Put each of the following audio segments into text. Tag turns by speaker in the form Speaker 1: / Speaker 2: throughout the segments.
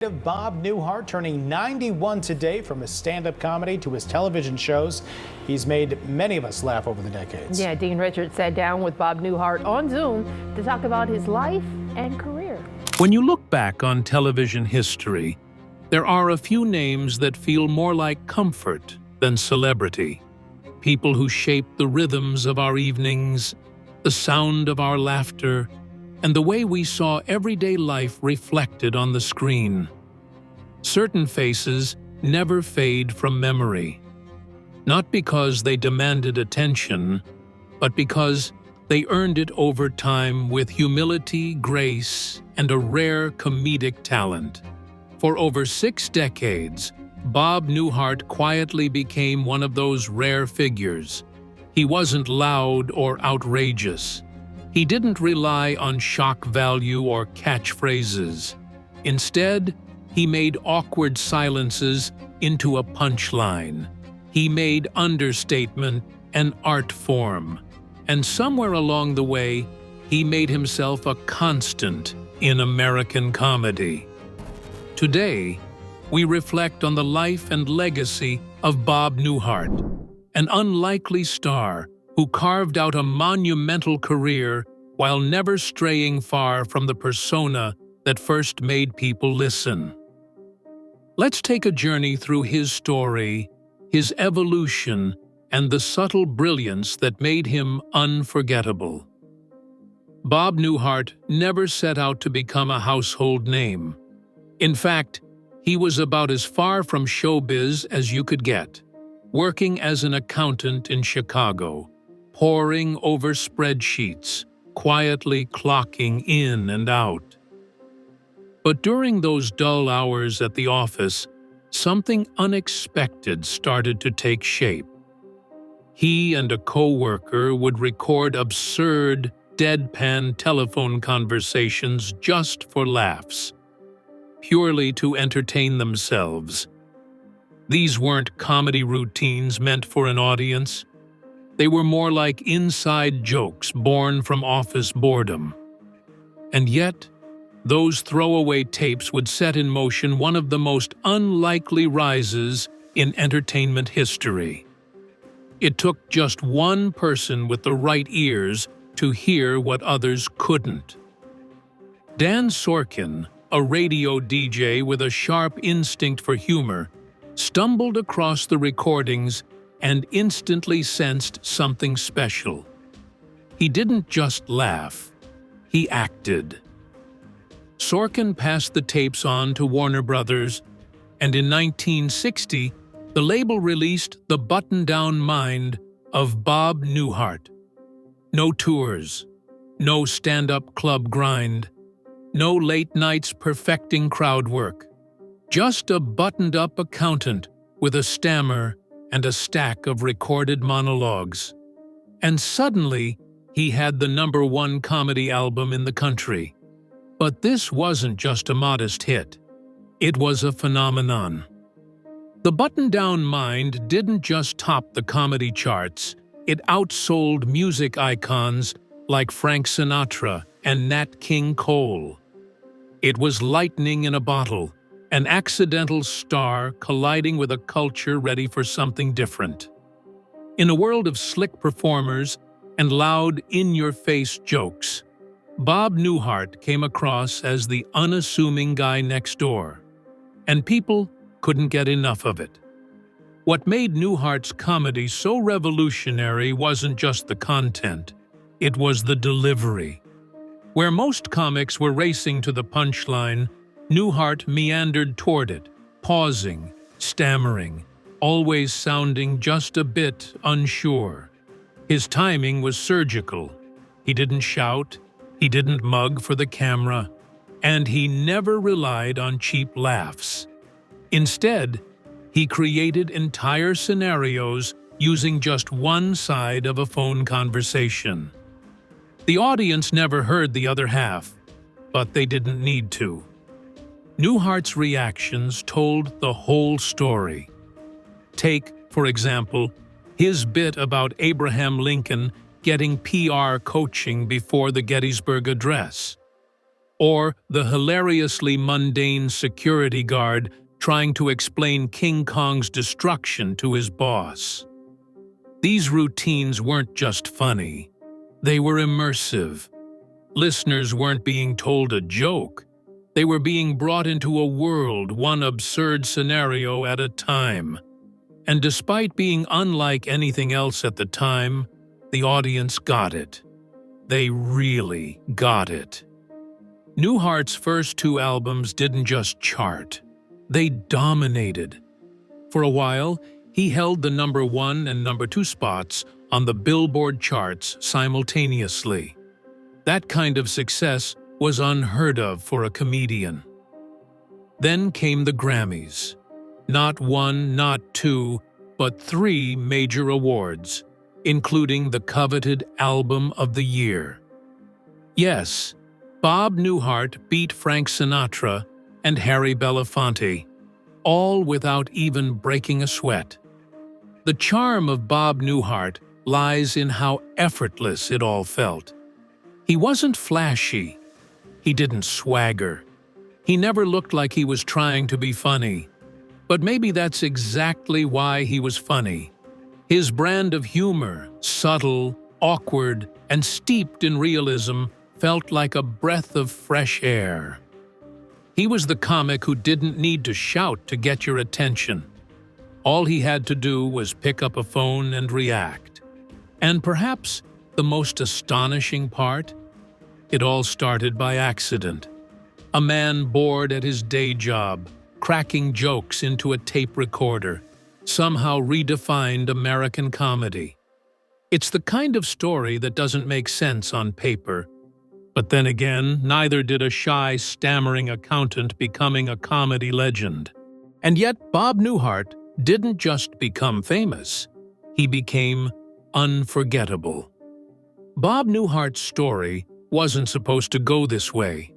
Speaker 1: Bob Newhart turning 91 today. From his stand-up comedy to his television shows, he's made many of us laugh over the decades.
Speaker 2: Yeah, Dean Richards sat down with Bob Newhart on Zoom to talk about his life and career.
Speaker 3: When you look back on television history, there are a few names that feel more like comfort than celebrity. People who shaped the rhythms of our evenings, the sound of our laughter, and the way we saw everyday life reflected on the screen. Certain faces never fade from memory, not because they demanded attention, but because they earned it over time with humility, grace, and a rare comedic talent. For over 6 decades, Bob Newhart quietly became one of those rare figures. He wasn't loud or outrageous. He didn't rely on shock value or catchphrases. Instead, he made awkward silences into a punchline. He made understatement an art form. And somewhere along the way, he made himself a constant in American comedy. Today, we reflect on the life and legacy of Bob Newhart, an unlikely star who carved out a monumental career while never straying far from the persona that first made people listen. Let's take a journey through his story, his evolution, and the subtle brilliance that made him unforgettable. Bob Newhart never set out to become a household name. In fact, he was about as far from showbiz as you could get, working as an accountant in Chicago, poring over spreadsheets, quietly clocking in and out. But during those dull hours at the office, something unexpected started to take shape. He and a co-worker would record absurd, deadpan telephone conversations just for laughs, purely to entertain themselves. These weren't comedy routines meant for an audience. They were more like inside jokes born from office boredom. And yet, those throwaway tapes would set in motion one of the most unlikely rises in entertainment history. It took just one person with the right ears to hear what others couldn't. Dan Sorkin, a radio DJ with a sharp instinct for humor, stumbled across the recordings and instantly sensed something special. He didn't just laugh, he acted. Sorkin passed the tapes on to Warner Brothers, and in 1960, the label released The Button-Down Mind of Bob Newhart. No tours, no stand-up club grind, no late nights perfecting crowd work. Just a buttoned-up accountant with a stammer and a stack of recorded monologues. And suddenly, he had the #1 comedy album in the country. But this wasn't just a modest hit. It was a phenomenon. The Button-Down Mind didn't just top the comedy charts, it outsold music icons like Frank Sinatra and Nat King Cole. It was lightning in a bottle, an accidental star colliding with a culture ready for something different. In a world of slick performers and loud, in-your-face jokes, Bob Newhart came across as the unassuming guy next door, and people couldn't get enough of it. What made Newhart's comedy so revolutionary wasn't just the content, it was the delivery. Where most comics were racing to the punchline, Newhart meandered toward it, pausing, stammering, always sounding just a bit unsure. His timing was surgical. He didn't shout, he didn't mug for the camera, and he never relied on cheap laughs. Instead, he created entire scenarios using just one side of a phone conversation. The audience never heard the other half, but they didn't need to. Newhart's reactions told the whole story. Take, for example, his bit about Abraham Lincoln getting PR coaching before the Gettysburg Address. or the hilariously mundane security guard trying to explain King Kong's destruction to his boss. These routines weren't just funny. They were immersive. Listeners weren't being told a joke. They were being brought into a world, one absurd scenario at a time. And despite being unlike anything else at the time, the audience got it. They really got it. Newhart's first two albums didn't just chart. They dominated. For a while, he held the #1 and #2 spots on the Billboard charts simultaneously. That kind of success was unheard of for a comedian. Then came the Grammys. Not one, not two, but 3 major awards, including the coveted Album of the Year. Yes, Bob Newhart beat Frank Sinatra and Harry Belafonte, all without even breaking a sweat. The charm of Bob Newhart lies in how effortless it all felt. He wasn't flashy. He didn't swagger. He never looked like he was trying to be funny. But maybe that's exactly why he was funny. His brand of humor, subtle, awkward, and steeped in realism, felt like a breath of fresh air. He was the comic who didn't need to shout to get your attention. All he had to do was pick up a phone and react. And perhaps the most astonishing part? It all started by accident. A man bored at his day job, cracking jokes into a tape recorder, somehow redefined American comedy. It's the kind of story that doesn't make sense on paper. But then again, neither did a shy, stammering accountant becoming a comedy legend. And yet, Bob Newhart didn't just become famous. He became unforgettable. Bob Newhart's story wasn't supposed to go this way.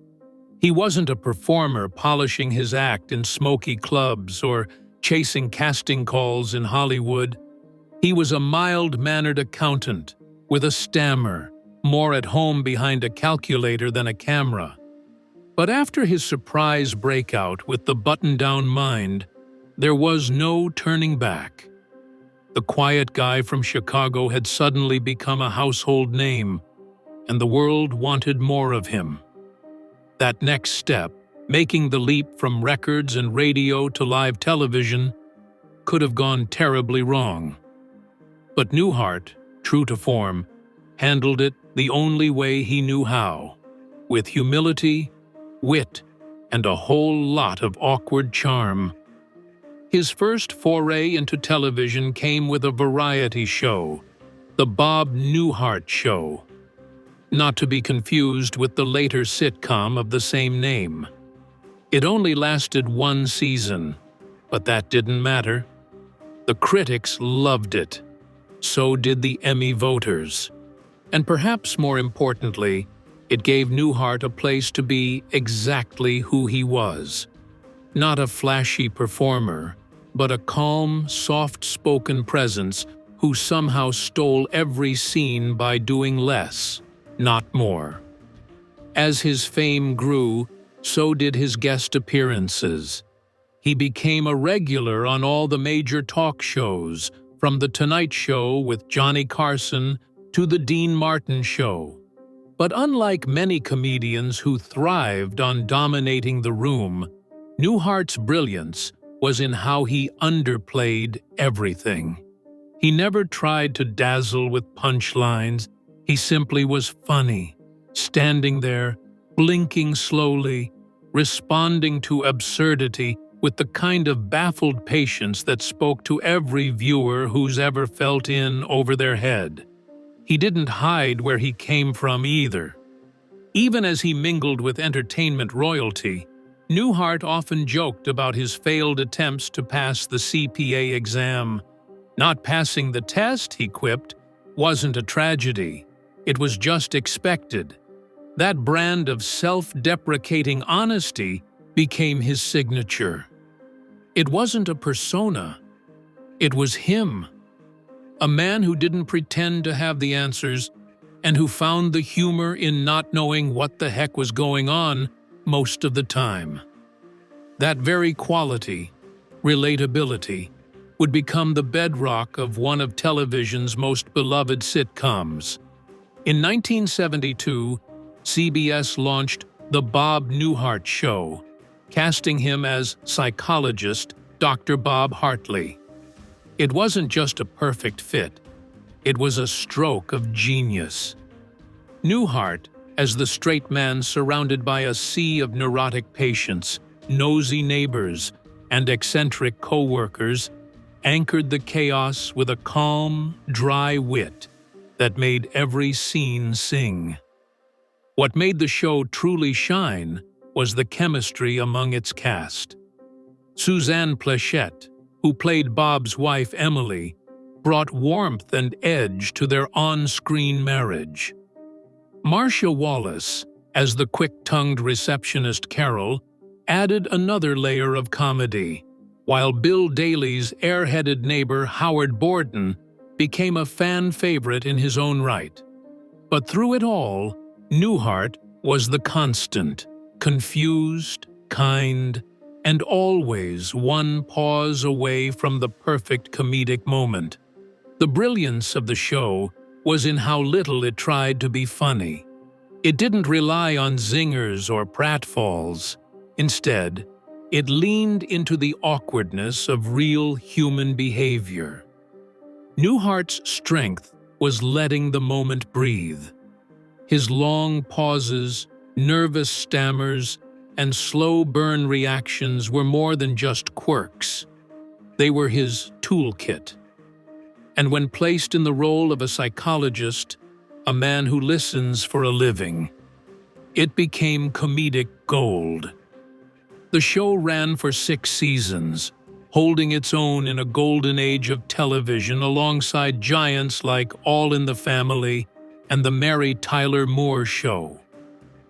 Speaker 3: He wasn't a performer polishing his act in smoky clubs or chasing casting calls in Hollywood. He was a mild-mannered accountant with a stammer, more at home behind a calculator than a camera. But after his surprise breakout with The Button-Down Mind, there was no turning back. The quiet guy from Chicago had suddenly become a household name, and the world wanted more of him. That next step, making the leap from records and radio to live television, could have gone terribly wrong. But Newhart, true to form, handled it the only way he knew how, with humility, wit, and a whole lot of awkward charm. His first foray into television came with a variety show, The Bob Newhart Show, not to be confused with the later sitcom of the same name. It only lasted 1 season, but that didn't matter. The critics loved it. So did the Emmy voters. And perhaps more importantly, it gave Newhart a place to be exactly who he was. Not a flashy performer, but a calm, soft-spoken presence who somehow stole every scene by doing less, not more. As his fame grew, so did his guest appearances. He became a regular on all the major talk shows, from The Tonight Show with Johnny Carson to The Dean Martin Show. But unlike many comedians who thrived on dominating the room, Newhart's brilliance was in how he underplayed everything. He never tried to dazzle with punchlines. He simply was funny, standing there, blinking slowly, responding to absurdity with the kind of baffled patience that spoke to every viewer who's ever felt in over their head. He didn't hide where he came from either. Even as he mingled with entertainment royalty, Newhart often joked about his failed attempts to pass the CPA exam. Not passing the test, he quipped, wasn't a tragedy. It was just expected. That brand of self-deprecating honesty became his signature. It wasn't a persona. It was him. A man who didn't pretend to have the answers, and who found the humor in not knowing what the heck was going on most of the time. That very quality, relatability, would become the bedrock of one of television's most beloved sitcoms. In 1972, CBS launched The Bob Newhart Show, casting him as psychologist Dr. Bob Hartley. It wasn't just a perfect fit, it was a stroke of genius. Newhart, as the straight man surrounded by a sea of neurotic patients, nosy neighbors, and eccentric co-workers, anchored the chaos with a calm, dry wit that made every scene sing. What made the show truly shine was the chemistry among its cast. Suzanne Pleshette, who played Bob's wife Emily, brought warmth and edge to their on-screen marriage. Marcia Wallace, as the quick-tongued receptionist Carol, added another layer of comedy, while Bill Daly's airheaded neighbor Howard Borden became a fan favorite in his own right. But through it all, Newhart was the constant, confused, kind, and always one pause away from the perfect comedic moment. The brilliance of the show was in how little it tried to be funny. It didn't rely on zingers or pratfalls. Instead, it leaned into the awkwardness of real human behavior. Newhart's strength was letting the moment breathe. His long pauses, nervous stammers, and slow burn reactions were more than just quirks. They were his toolkit. And when placed in the role of a psychologist, a man who listens for a living, it became comedic gold. The show ran for 6 seasons, holding its own in a golden age of television alongside giants like All in the Family and The Mary Tyler Moore Show.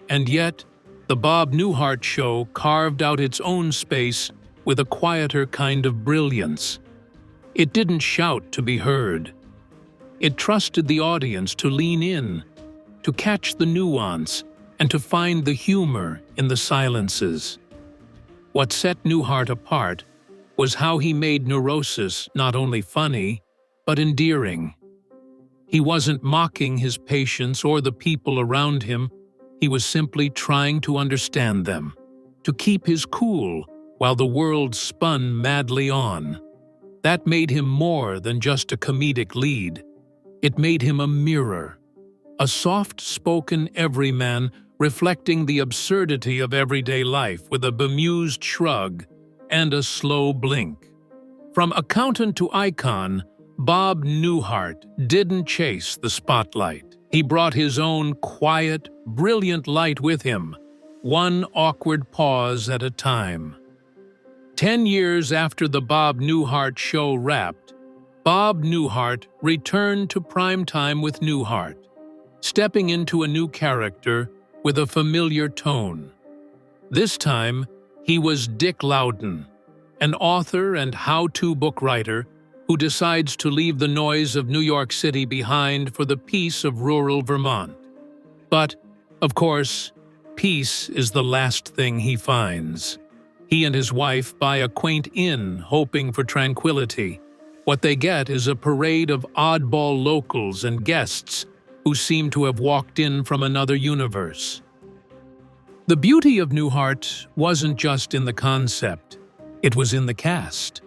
Speaker 3: And yet, The Bob Newhart Show carved out its own space with a quieter kind of brilliance. It didn't shout to be heard. It trusted the audience to lean in, to catch the nuance, and to find the humor in the silences. What set Newhart apart was how he made neurosis not only funny, but endearing. He wasn't mocking his patients or the people around him. He was simply trying to understand them, to keep his cool while the world spun madly on. That made him more than just a comedic lead. It made him a mirror, a soft-spoken everyman reflecting the absurdity of everyday life with a bemused shrug and a slow blink. From accountant to icon, Bob Newhart didn't chase the spotlight. He brought his own quiet, brilliant light with him, one awkward pause at a time. 10 years after the Bob Newhart Show wrapped, Bob Newhart returned to primetime with Newhart, stepping into a new character with a familiar tone. This time, he was Dick Loudon, an author and how-to book writer who decides to leave the noise of New York City behind for the peace of rural Vermont. But, of course, peace is the last thing he finds. He and his wife buy a quaint inn hoping for tranquility. What they get is a parade of oddball locals and guests who seem to have walked in from another universe. The beauty of Newhart wasn't just in the concept, it was in the cast.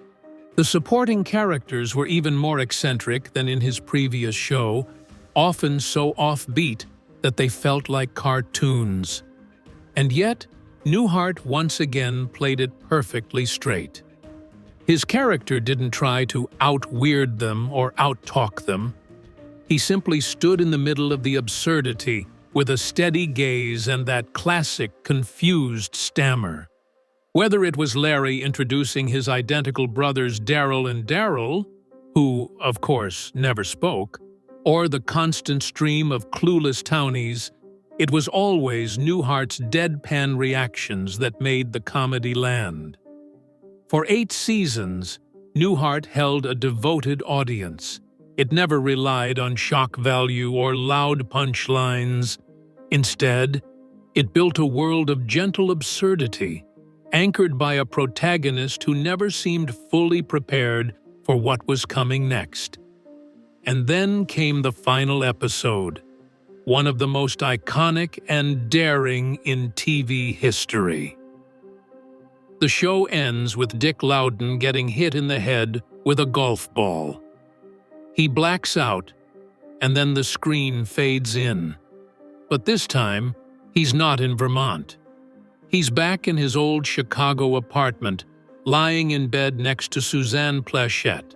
Speaker 3: The supporting characters were even more eccentric than in his previous show, often so offbeat that they felt like cartoons. And yet, Newhart once again played it perfectly straight. His character didn't try to out-weird them or out-talk them. He simply stood in the middle of the absurdity with a steady gaze and that classic confused stammer. Whether it was Larry introducing his identical brothers Daryl and Daryl, who, of course, never spoke, or the constant stream of clueless townies, it was always Newhart's deadpan reactions that made the comedy land. For 8 seasons, Newhart held a devoted audience. It never relied on shock value or loud punchlines. Instead, it built a world of gentle absurdity, anchored by a protagonist who never seemed fully prepared for what was coming next. And then came the final episode, one of the most iconic and daring in TV history. The show ends with Dick Loudon getting hit in the head with a golf ball. He blacks out, and then the screen fades in. But this time, he's not in Vermont. He's back in his old Chicago apartment, lying in bed next to Suzanne Pleshette,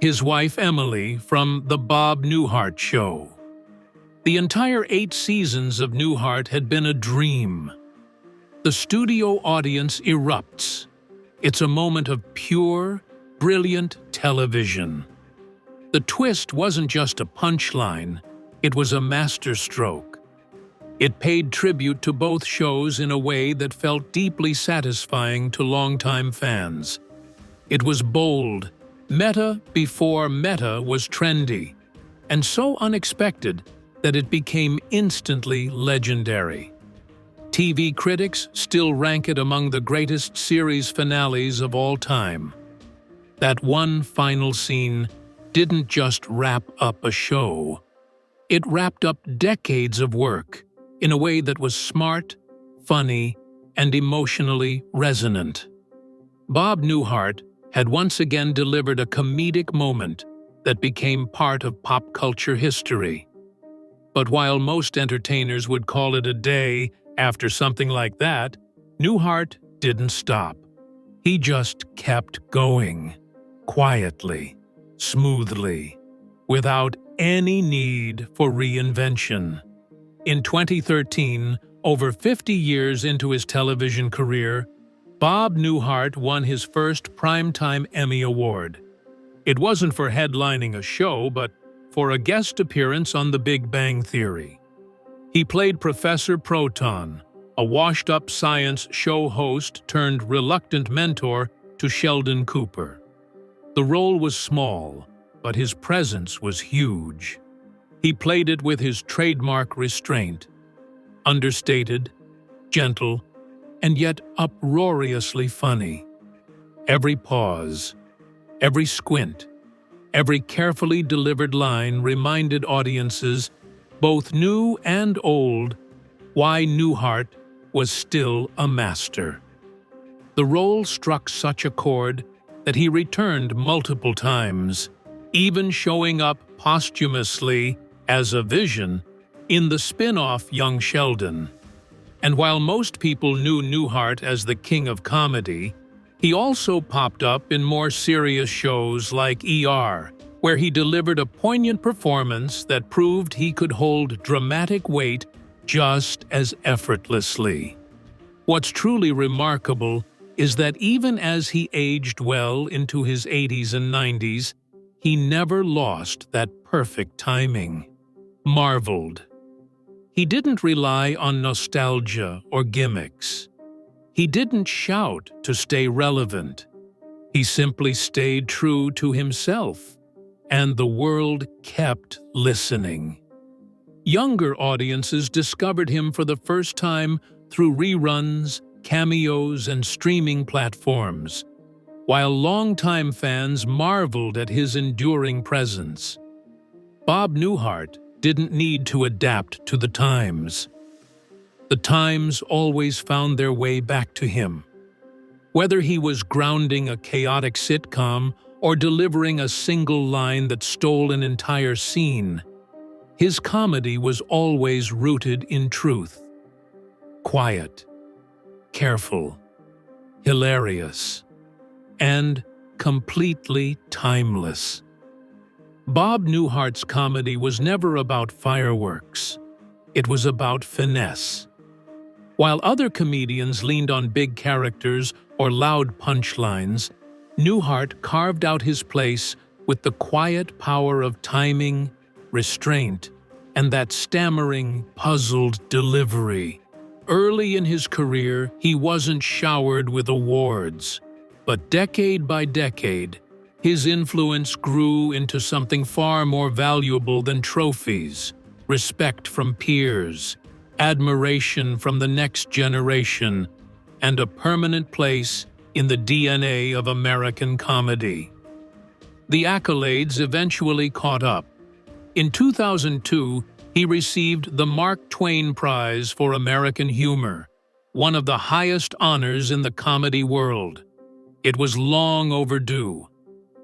Speaker 3: his wife Emily from The Bob Newhart Show. The entire 8 seasons of Newhart had been a dream. The studio audience erupts. It's a moment of pure, brilliant television. The twist wasn't just a punchline, it was a masterstroke. It paid tribute to both shows in a way that felt deeply satisfying to longtime fans. It was bold, meta before meta was trendy, and so unexpected that it became instantly legendary. TV critics still rank it among the greatest series finales of all time. That one final scene didn't just wrap up a show. It wrapped up decades of work in a way that was smart, funny, and emotionally resonant. Bob Newhart had once again delivered a comedic moment that became part of pop culture history. But while most entertainers would call it a day after something like that, Newhart didn't stop. He just kept going, quietly, smoothly, without any need for reinvention. In 2013, over 50 years into his television career, Bob Newhart won his first Primetime Emmy Award. It wasn't for headlining a show, but for a guest appearance on The Big Bang Theory. He played Professor Proton, a washed-up science show host turned reluctant mentor to Sheldon Cooper. The role was small, but his presence was huge. He played it with his trademark restraint, understated, gentle, and yet uproariously funny. Every pause, every squint, every carefully delivered line reminded audiences, both new and old, why Newhart was still a master. The role struck such a chord that he returned multiple times, even showing up posthumously as a vision in the spin-off Young Sheldon. And while most people knew Newhart as the king of comedy, he also popped up in more serious shows like ER, where he delivered a poignant performance that proved he could hold dramatic weight just as effortlessly. What's truly remarkable is that even as he aged well into his 80s and 90s, he never lost that perfect timing. Marveled. He didn't rely on nostalgia or gimmicks. He didn't shout to stay relevant. He simply stayed true to himself, and the world kept listening. Younger audiences discovered him for the first time through reruns, cameos, and streaming platforms, while longtime fans marveled at his enduring presence. Bob Newhart didn't need to adapt to the times. The times always found their way back to him. Whether he was grounding a chaotic sitcom or delivering a single line that stole an entire scene, his comedy was always rooted in truth. Quiet, careful, hilarious, and completely timeless. Bob Newhart's comedy was never about fireworks. It was about finesse. While other comedians leaned on big characters or loud punchlines, Newhart carved out his place with the quiet power of timing, restraint, and that stammering, puzzled delivery. Early in his career, he wasn't showered with awards, but decade by decade, His influence grew into something far more valuable than trophies: respect from peers, admiration from the next generation, and a permanent place in the DNA of American comedy. The accolades eventually caught up. In 2002, he received the Mark Twain Prize for American Humor, one of the highest honors in the comedy world. It was long overdue.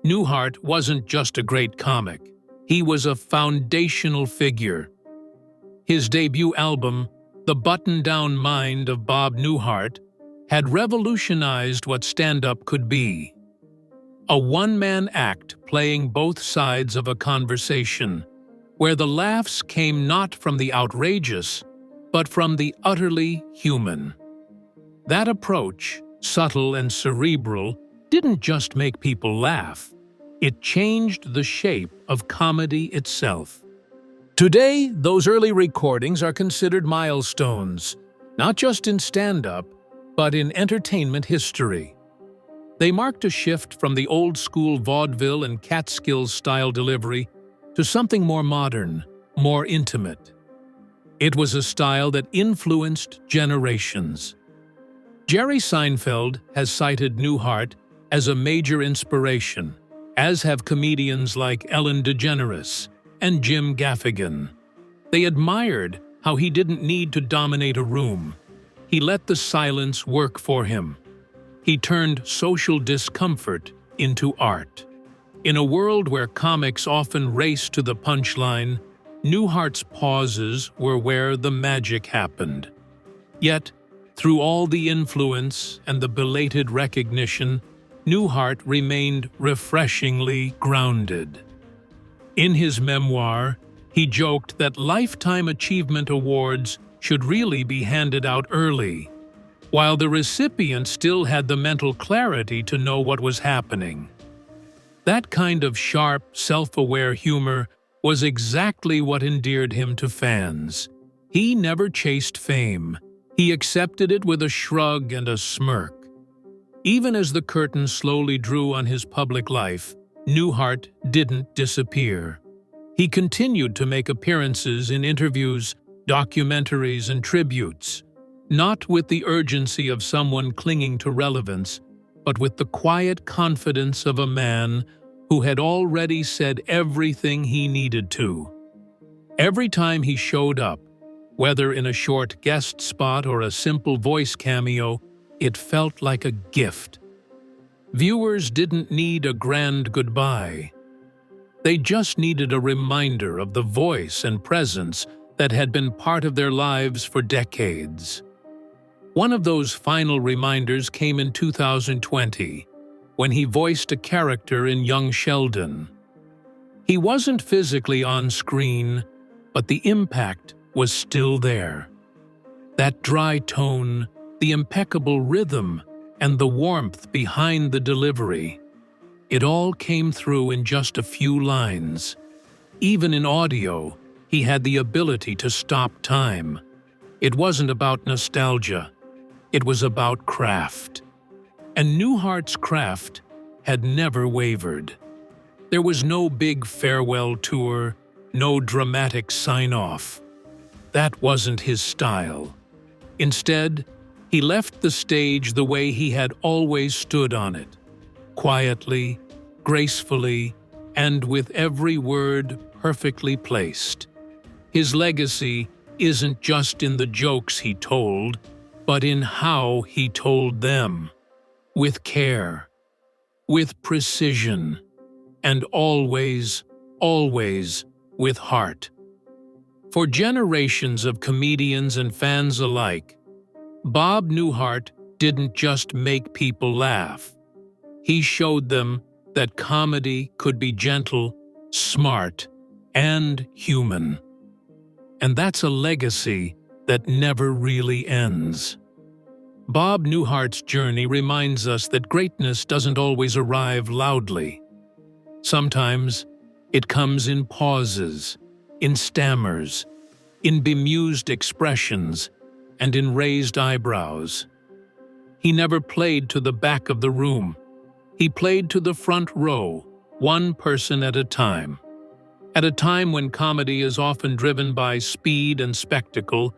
Speaker 3: Newhart wasn't just a great comic. He was a foundational figure. His debut album, The Button-Down Mind of Bob Newhart, had revolutionized what stand-up could be. A one-man act playing both sides of a conversation, where the laughs came not from the outrageous, but from the utterly human. That approach, subtle and cerebral, didn't just make people laugh. It changed the shape of comedy itself. Today, those early recordings are considered milestones, not just in stand-up, but in entertainment history. They marked a shift from the old-school vaudeville and Catskills-style delivery to something more modern, more intimate. It was a style that influenced generations. Jerry Seinfeld has cited Newhart as a major inspiration, as have comedians like Ellen DeGeneres and Jim Gaffigan. They admired how he didn't need to dominate a room. He let the silence work for him. He turned social discomfort into art. In a world where comics often race to the punchline, Newhart's pauses were where the magic happened. Yet, through all the influence and the belated recognition, Newhart remained refreshingly grounded. In his memoir, he joked that Lifetime Achievement Awards should really be handed out early, while the recipient still had the mental clarity to know what was happening. That kind of sharp, self-aware humor was exactly what endeared him to fans. He never chased fame. He accepted it with a shrug and a smirk. Even as the curtain slowly drew on his public life, Newhart didn't disappear. He continued to make appearances in interviews, documentaries, and tributes, not with the urgency of someone clinging to relevance, but with the quiet confidence of a man who had already said everything he needed to. Every time he showed up, whether in a short guest spot or a simple voice cameo, it felt like a gift. Viewers didn't need a grand goodbye. They just needed a reminder of the voice and presence that had been part of their lives for decades. One of those final reminders came in 2020, when he voiced a character in Young Sheldon. He wasn't physically on screen, but the impact was still there. That dry tone, the impeccable rhythm, and the warmth behind the delivery. It all came through in just a few lines. Even in audio, he had the ability to stop time. It wasn't about nostalgia. It was about craft. And Newhart's craft had never wavered. There was no big farewell tour, no dramatic sign-off. That wasn't his style. Instead, he left the stage the way he had always stood on it, quietly, gracefully, and with every word perfectly placed. His legacy isn't just in the jokes he told, but in how he told them, with care, with precision, and always, always with heart. For generations of comedians and fans alike, Bob Newhart didn't just make people laugh. He showed them that comedy could be gentle, smart, and human. And that's a legacy that never really ends. Bob Newhart's journey reminds us that greatness doesn't always arrive loudly. Sometimes it comes in pauses, in stammers, in bemused expressions, and in raised eyebrows. He never played to the back of the room. He played to the front row, one person at a time. At a time when comedy is often driven by speed and spectacle,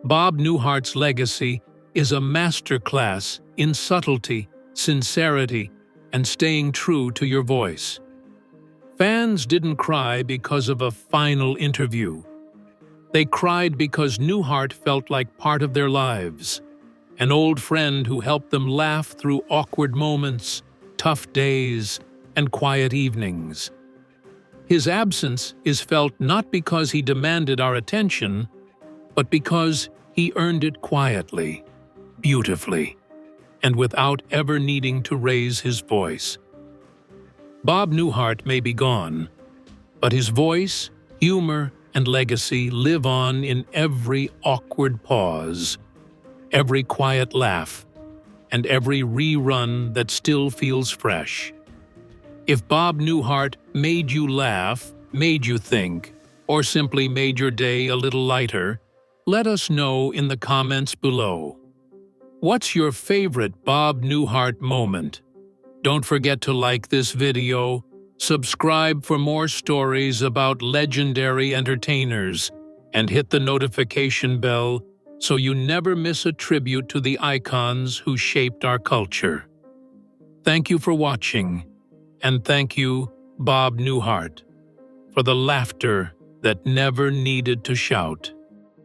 Speaker 3: Bob Newhart's legacy is a masterclass in subtlety, sincerity, and staying true to your voice. Fans didn't cry because of a final interview. They cried because Newhart felt like part of their lives, an old friend who helped them laugh through awkward moments, tough days, and quiet evenings. His absence is felt not because he demanded our attention, but because he earned it quietly, beautifully, and without ever needing to raise his voice. Bob Newhart may be gone, but his voice, humor, and legacy live on in every awkward pause, every quiet laugh, and every rerun that still feels fresh. If Bob Newhart made you laugh, made you think, or simply made your day a little lighter, let us know in the comments below. What's your favorite Bob Newhart moment? Don't forget to like this video, subscribe for more stories about legendary entertainers, and hit the notification bell so you never miss a tribute to the icons who shaped our culture. Thank you for watching. And thank you, Bob Newhart, for the laughter that never needed to shout.